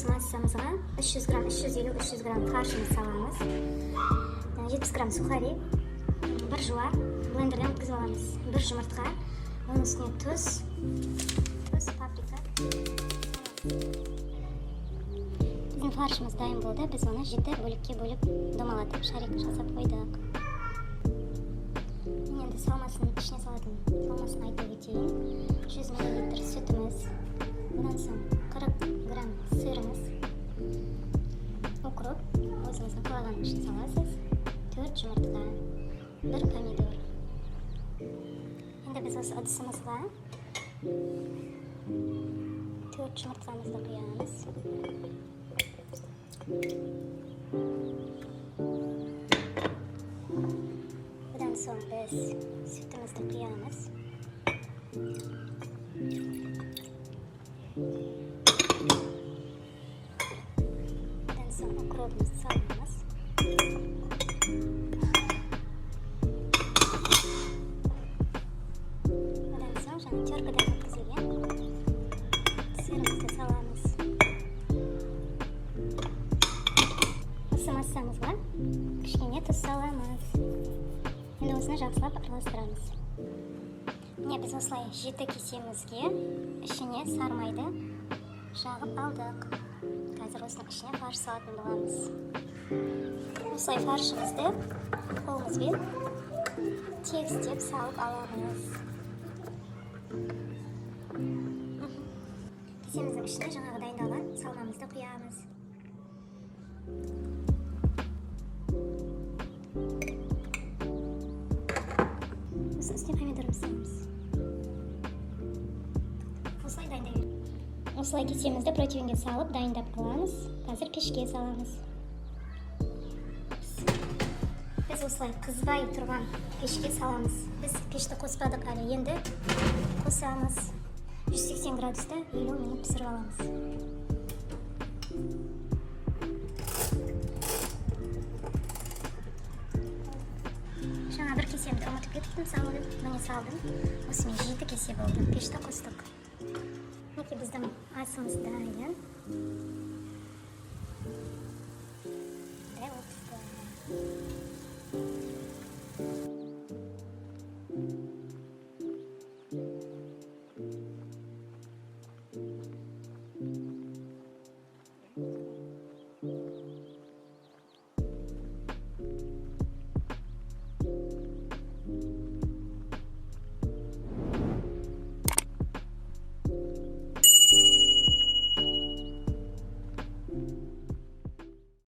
массамызға 300 грамм, 350-300 грамм фаршымыз саламыз. 70 грамм сухари, бір жуа, блендерден өткізіп аламыз. Бір жұмыртқа, оның үстіне тұз, паприка. Біздің фаршымыз дайын болды. Біз оны 7 бөлікке бөліп домалатып, шарик жасап қойдық. Енді салмасын, ішіне салатын салмасын айтып өтейін. 100 мл сүтіміз, одан соң 40 грамм сырымыз, укроп, өзіңіздің қалағаныңыз үшін саласыз, 4 жұмыртқа, 1 помидор. Енді біз осы ыдысымызға 4 жұмыртқамызды құямыз. Одан соң біз сүтімізді құямыз. Одан соң укропымызды саламыз. Одан соң жаңа теркадан өткізілген сырымызды саламыз. Осы массамызға кішкене тұз саламыз. Енді осыны жақсылап араластырамыз. Міне біз осылай 7 кесемізге ішіне сармайды жағып алдық. Қазір осының ішіне фарш салатын боламыз. Осылай фаршымызды қолымызбен тегістеп салып аламыз. Кесеміздің ішіне жаңағы дайындалған салмамызды құямыз. Осының үстіне помидорымызды саламыз. Осылай дайындаймыз. Осылай кесемізді противенге салып дайындап қыламыз. Қазір пешке саламыз. Біз осылай қызбай тұрған пешке саламыз. Біз пешті қоспадық әлі, енді қосамыз. 180 градуста 50 минут пісіріп аламыз. Жаңа бір кесемді ұмытып кеттім, міне салдым. Осымен 7 кесе болды. Пешті қостық. Мінекей біздің асымыз дайын.